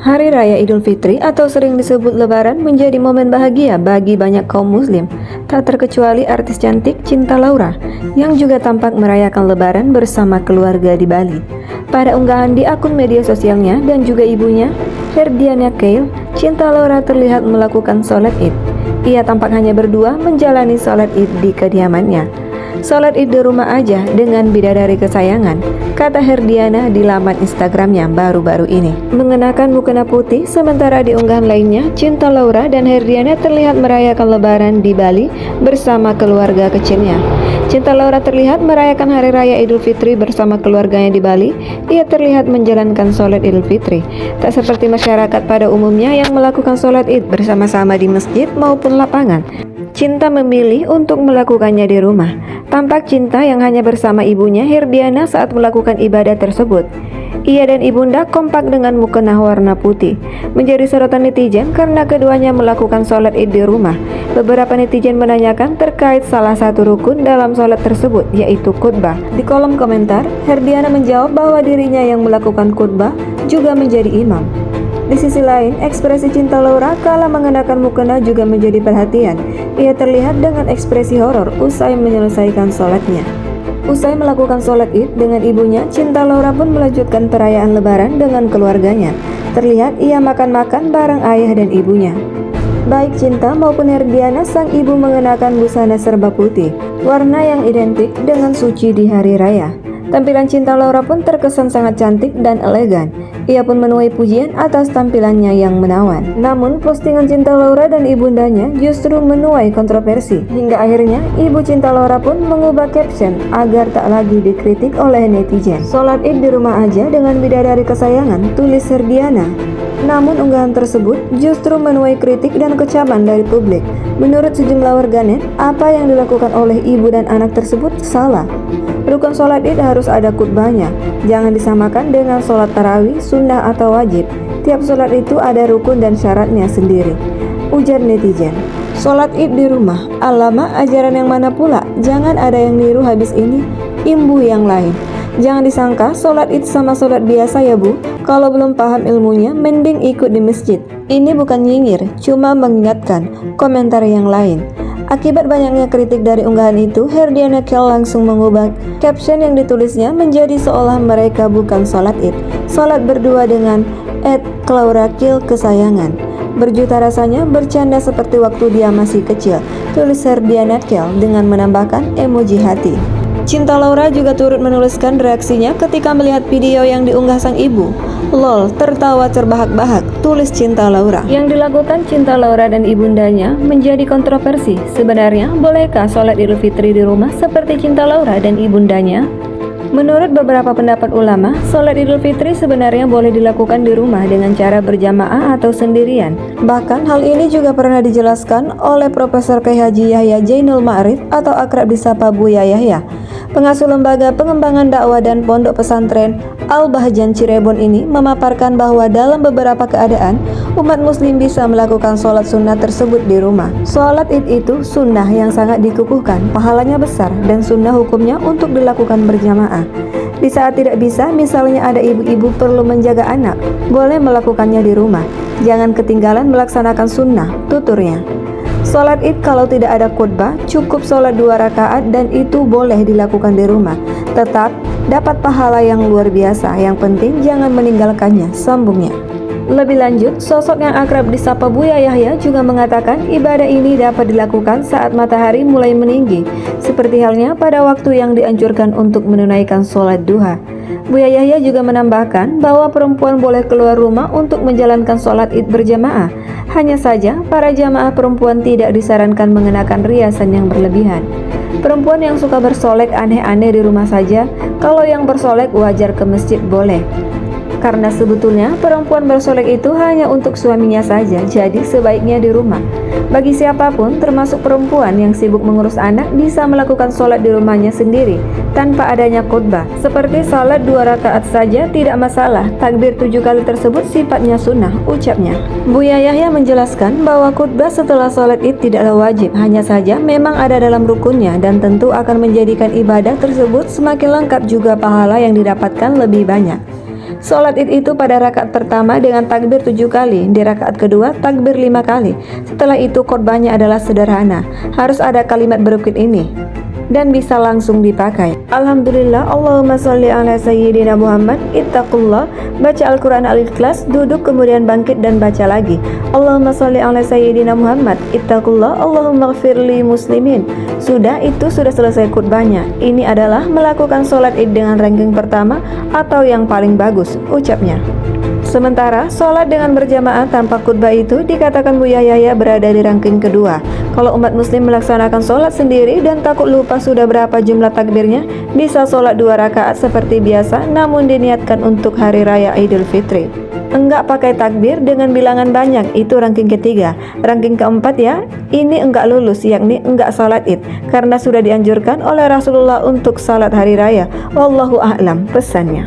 Hari Raya Idul Fitri atau sering disebut Lebaran menjadi momen bahagia bagi banyak kaum muslim, tak terkecuali artis cantik Cinta Laura yang juga tampak merayakan Lebaran bersama keluarga di Bali. Pada unggahan di akun media sosialnya dan juga ibunya, Herdiana Kale, Cinta Laura terlihat melakukan sholat Id. Ia tampak hanya berdua menjalani sholat Id di kediamannya. "Sholat Id di rumah aja dengan bidadari kesayangan," kata Herdiana di laman Instagramnya baru-baru ini. Mengenakan mukena putih, sementara di unggahan lainnya, Cinta Laura dan Herdiana terlihat merayakan Lebaran di Bali bersama keluarga kecilnya. Cinta Laura terlihat merayakan Hari Raya Idul Fitri bersama keluarganya di Bali. Ia terlihat menjalankan sholat Idul Fitri. Tak seperti masyarakat pada umumnya yang melakukan sholat Id bersama-sama di masjid maupun lapangan, Cinta memilih untuk melakukannya di rumah. Tampak Cinta yang hanya bersama ibunya Herdiana saat melakukan ibadah tersebut. Ia dan ibunda kompak dengan mukena warna putih, menjadi sorotan netizen karena keduanya melakukan sholat Id di rumah. Beberapa netizen menanyakan terkait salah satu rukun dalam sholat tersebut, yaitu khutbah. Di kolom komentar, Herdiana menjawab bahwa dirinya yang melakukan khutbah juga menjadi imam. Di sisi lain, ekspresi Cinta Laura kala mengenakan mukena juga menjadi perhatian. Ia terlihat dengan ekspresi horor usai menyelesaikan sholatnya. Usai melakukan sholat Id dengan ibunya, Cinta Laura pun melanjutkan perayaan Lebaran dengan keluarganya. Terlihat ia makan-makan bareng ayah dan ibunya. Baik Cinta maupun Herdiana, sang ibu mengenakan busana serba putih, warna yang identik dengan suci di hari raya. Tampilan Cinta Laura pun terkesan sangat cantik dan elegan. Ia pun menuai pujian atas tampilannya yang menawan. Namun, postingan Cinta Laura dan ibundanya justru menuai kontroversi. Hingga akhirnya, ibu Cinta Laura pun mengubah caption agar tak lagi dikritik oleh netizen. "Sholat Id di rumah aja dengan bidadari kesayangan," tulis Herdiana. Namun unggahan tersebut justru menuai kritik dan kecaman dari publik. Menurut sejumlah warganet, apa yang dilakukan oleh ibu dan anak tersebut salah. Rukun sholat Id harus ada khutbahnya. Jangan disamakan dengan sholat tarawih, sunnah atau wajib. Tiap sholat itu ada rukun dan syaratnya sendiri, ujar netizen. "Sholat Id di rumah, alamak ajaran yang mana pula? Jangan ada yang niru habis ini imbu yang lain. Jangan disangka sholat Id sama sholat biasa ya bu. Kalau belum paham ilmunya, mending ikut di masjid. Ini bukan nyinyir, cuma mengingatkan," komentar yang lain. Akibat banyaknya kritik dari unggahan itu, Herdiana Kale langsung mengubah caption yang ditulisnya menjadi seolah mereka bukan sholat Id. "Sholat berdua dengan @KlauraKale kesayangan. Berjuta rasanya bercanda seperti waktu dia masih kecil," tulis Herdiana Kale dengan menambahkan emoji hati. Cinta Laura juga turut menuliskan reaksinya ketika melihat video yang diunggah sang ibu. "Lol, tertawa terbahak-bahak," tulis Cinta Laura. Yang dilakukan Cinta Laura dan ibundanya menjadi kontroversi. Sebenarnya, bolehkah sholat Idul Fitri di rumah seperti Cinta Laura dan ibundanya? Menurut beberapa pendapat ulama, sholat Idul Fitri sebenarnya boleh dilakukan di rumah dengan cara berjamaah atau sendirian. Bahkan hal ini juga pernah dijelaskan oleh Profesor K.H. Yahya Jainul Ma'arif atau akrab disapa Buya Yahya, pengasuh lembaga pengembangan dakwah dan pondok pesantren Al-Bahjan Cirebon ini memaparkan bahwa dalam beberapa keadaan, umat muslim bisa melakukan sholat sunnah tersebut di rumah. Sholat Id itu sunnah yang sangat dikukuhkan, pahalanya besar, dan sunnah hukumnya untuk dilakukan berjamaah. Di saat tidak bisa, misalnya ada ibu-ibu perlu menjaga anak, boleh melakukannya di rumah. Jangan ketinggalan melaksanakan sunnah, tuturnya. Sholat Id kalau tidak ada khutbah, cukup sholat 2 rakaat dan itu boleh dilakukan di rumah. Tetap dapat pahala yang luar biasa, yang penting jangan meninggalkannya, sambungnya. Lebih lanjut, sosok yang akrab disapa Buya Yahya juga mengatakan ibadah ini dapat dilakukan saat matahari mulai meninggi, seperti halnya pada waktu yang dianjurkan untuk menunaikan sholat duha. Buya Yahya juga menambahkan bahwa perempuan boleh keluar rumah untuk menjalankan sholat Id berjamaah. Hanya saja, para jamaah perempuan tidak disarankan mengenakan riasan yang berlebihan. Perempuan yang suka bersolek aneh-aneh di rumah saja, kalau yang bersolek wajar ke masjid boleh. Karena sebetulnya perempuan bersolek itu hanya untuk suaminya saja, jadi sebaiknya di rumah. Bagi siapapun, termasuk perempuan yang sibuk mengurus anak, bisa melakukan sholat di rumahnya sendiri tanpa adanya khutbah. Seperti sholat 2 rakaat saja tidak masalah. Takbir 7 kali tersebut sifatnya sunnah, ucapnya. Buya Yahya menjelaskan bahwa khutbah setelah sholat Id tidaklah wajib, hanya saja memang ada dalam rukunnya dan tentu akan menjadikan ibadah tersebut semakin lengkap, juga pahala yang didapatkan lebih banyak. Sholat id itu pada rakaat pertama dengan takbir 7 kali, di rakaat kedua takbir 5 kali. Setelah itu khotbahnya adalah sederhana, harus ada kalimat berikut ini dan bisa langsung dipakai. Alhamdulillah, Allahumma sholli ala sayyidina Muhammad, ittaqullah, baca Al-Quran Al-Ikhlas, duduk kemudian bangkit dan baca lagi. Allahumma sholli ala sayyidina Muhammad, ittaqullah, Allahumma ghfirli muslimin. Sudah, itu sudah selesai khutbahnya. Ini adalah melakukan sholat id dengan ranking pertama atau yang paling bagus, ucapnya. Sementara sholat dengan berjamaah tanpa khutbah itu dikatakan Buya Yahya berada di ranking kedua. Kalau umat muslim melaksanakan sholat sendiri dan takut lupa sudah berapa jumlah takbirnya, bisa sholat 2 rakaat seperti biasa namun diniatkan untuk hari raya Idul Fitri. Enggak pakai takbir dengan bilangan banyak, itu ranking ketiga. Ranking keempat ya, ini enggak lulus, yakni enggak sholat id, karena sudah dianjurkan oleh Rasulullah untuk sholat hari raya. Wallahu a'lam, pesannya.